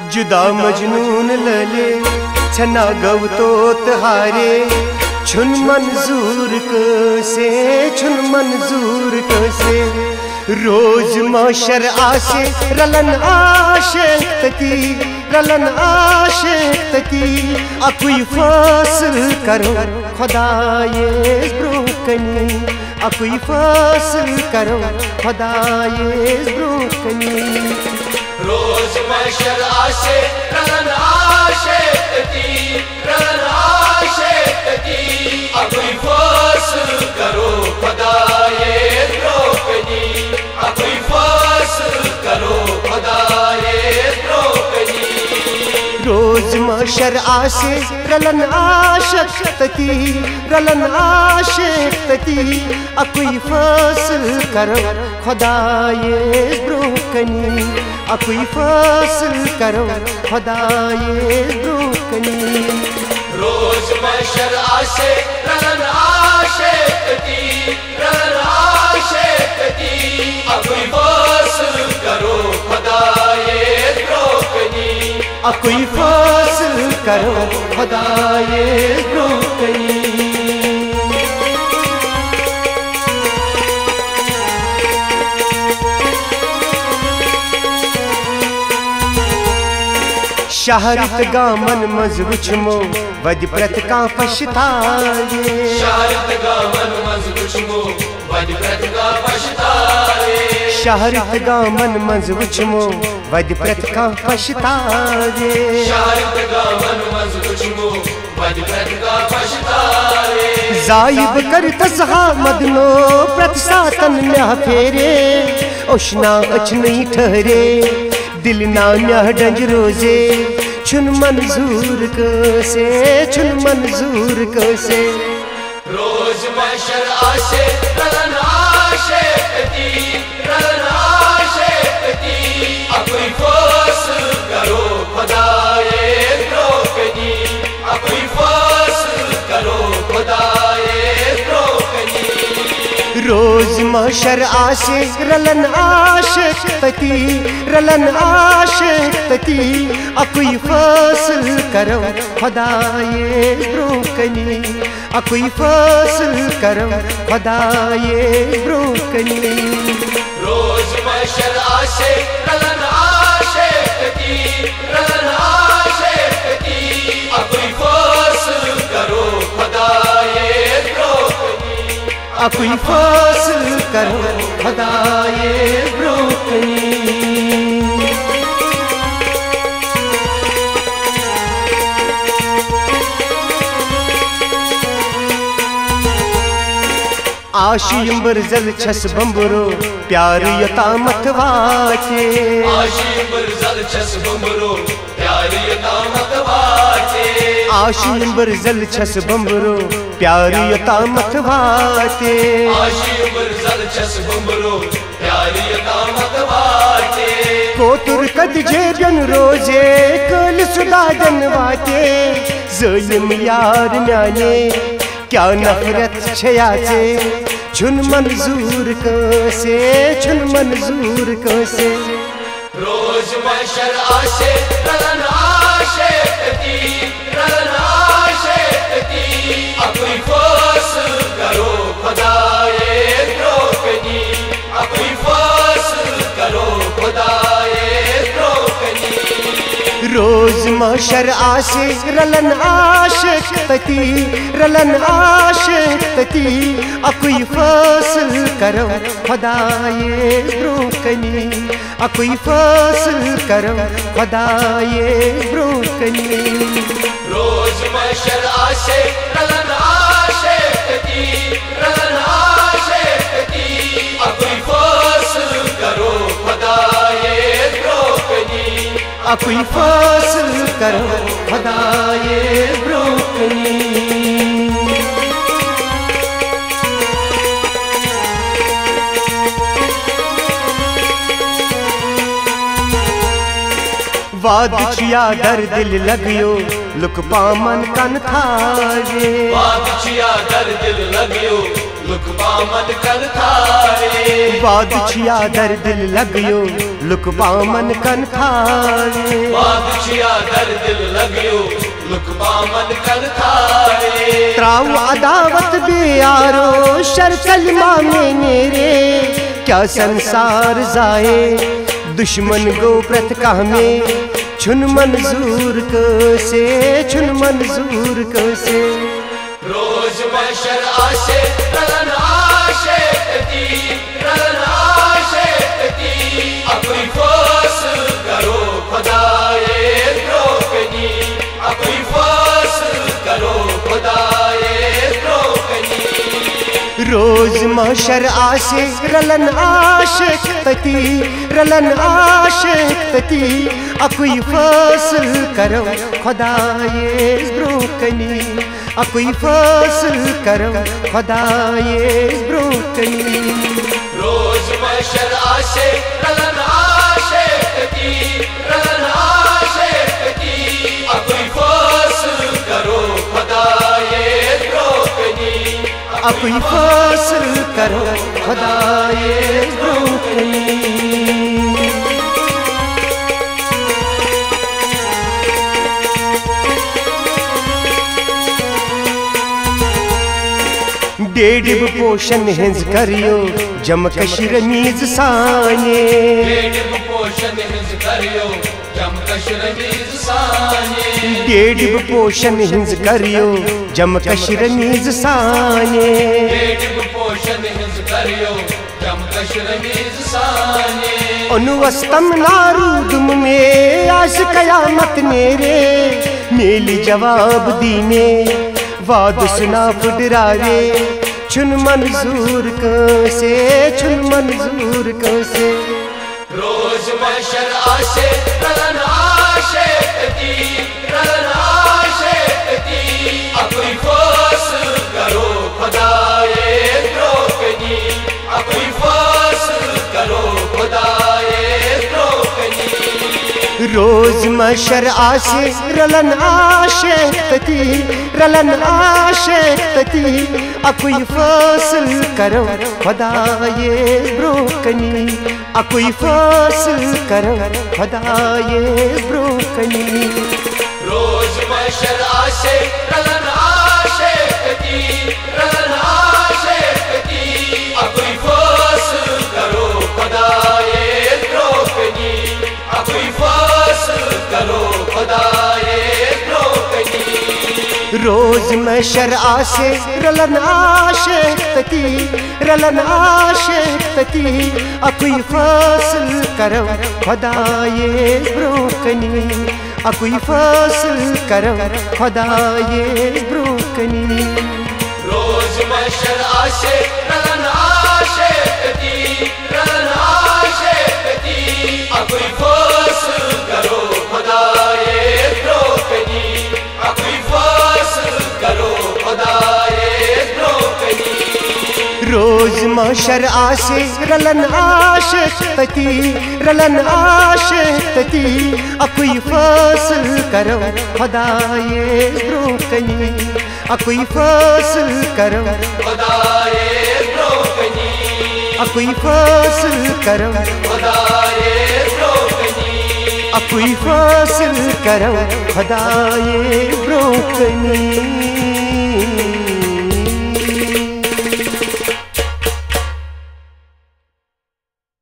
जुदा मजनून लले छना गव तो तहारे छुन मंजूर कसे छुन मंजूर कसे रोज माशर आसे रलन आशिक तकी अकुई फासल करो खुदाए ब्रोकनी अकुई फासल करो खुदाए ब्रोकनी रोज माशर आसे रलन आशिक तकी अकुई फासल करो खुदाए ब्रोकनी अकुई फासल करो खुदाए ब्रोकनी रोज माशर आसे रलन आशिक तकी अकुई फासल करो खुदाए ब्रोकनी अकुई फासल करो खुदाए ब्रोकनी रोज माशर आसे रलन आशिक तकी अकुई फासल करो खुदाए ब्रोकनी अकुई फासल करो खुदाए ब्रोकनी शहरत गामन मज वुचमो वद प्रत का पछताए शहरत गामन मज वुचमो वद प्रत का पछताए शहरत गामन मज वुचमो वद प्रत का पछताए शहरत गामन मज वुचमो वद प्रत का पछताए जाइब कर तसहा मदनो प्रत सातन म्या फेरे ओशना अच नहीं ठहरे दिल ना म्या डंज रोजे छुन मंजूर कसे रोज माशर आसे रलन आशिक तकी अकुई फासल करो खुदाए ब्रोकनी अकुई फासल करो खुदाए ब्रोकनी रोज माशर आसे रलन आशिक तकी अकुई फासल करो खुदाए ब्रोकनी अकुई फासल करो खुदाए ब्रोकनी रोज माशर आसे रलन आशिक तकी अकुई फासल करो खुदाए ब्रोकनी अकुई फासल करो खुदाए ब्रोकनी आशीम बरजल छस बम्बरो प्यार यतामत वाचे आशीम बरजल छस बम्बरो प्यार यतामत वाचे आशीम बरजल छस बम्बरो प्यार यतामत वाचे आशीम बरजल छस बम्बरो प्यार यतामत वाचे कोतुर कद जेबन रोजे कल सुदादन वाचे ज़ालिम यार म्याने क्या नफरत छयाचे छुन मंजूर कसे रोज माशर आसे रलन आशिक तकी अकुई फासल करो खुदाए ब्रोकनी अकुई फासल करो खुदाए ब्रोकनी रोज माशर आसे रलन आशिक तकी अकुई फासल करो खुदाए ब्रोकनी अकुई फासल करो खुदाए ब्रोकनी रोज माशर आसे रलन आशिक तकी अकुई फासल करो खुदाए ब्रोकनी अकुई फासल करो खुदाए ब्रोकनी वाद छिया दर दिल लगियो लुक पामन कन थारे वाद छिया दर दिल लगियो लुक पामन कन थारे वाद छिया दर दिल लगियो लुक पामन कन थारे वाद खुशिया दर दिल लगियो लुक बामन कर थारे त्राऊ अदावत बेयारो शर कलमा में मेरे क्या संसार जाए दुश्मन गो प्रतका में छुन मंजूर कसे छुन मंजूर कसे रोज महशर आशे रलन आशे ती रलन आशे ती अपनी फसल करो खुदाए द्रोकनी अपनी फसल करो खुदाए द्रोकनी रोज महशर आशे रलन आशिक तती अकुई फसल करो खुदाए ब्रोकनी अकुई फसल करो खुदाए ब्रोकनी रोज महशर आशे रलन आशे ती रलन आशे ती अकुई फसल करो खुदाए ब्रोकनी अकुई फसल करो खुदाए ब्रोकनी डेढ़ पोषण हिंज करियो जम कशिर मीज साने डेढ़ पोषण हिंज करियो जम कशिर मीज साने डेढ़ पोषण हिंज करियो जम कशिर मीज साने डेढ़ पोषण हिंज करियो जम कशिर मीज साने अनुवस्तम नारूदुम में आज कयामत मेरे मेली जवाब दीने वाद सुना फुडरारे छुन मंजूर कसे छुन मंजूर कसे रोज महशर आशे रलन आशे ती रलन आशे ती अपनी फसल करो खुदाए द्रोकनी अपनी फसल करो खुदाए द्रोकनी रोज महशर आशे रलन आशे तती अकुई फसल करो खुदाए ब्रोकनी अकुई फसल करो खुदाए ब्रोकनी रोज महशर आशे रलन आशे ती रलन आशे ती अपनी फसल करो खुदाए द्रोकनी अपनी फसल करो खुदाए द्रोकनी रोज महशर आशे रलन आशे तती अकुई फसल करो खुदाए ब्रोकनी अकुई फसल करो खुदाए ब्रोकनी रोज महशर आशे रलन आशे ती रलन आशे ती अकुई फसल करो खुदाए द्रोकनी अकुई फसल करो खुदाए द्रोकनी रोज महशर आशे रलन आशे तती अकुई फसल करो खुदाए ब्रोकनी अकुई फसल करो खुदाए द्रोकनी अकुई फसल करो खुदाए द्रोकनी अकुई फसल करो खुदाए ब्रोकनी।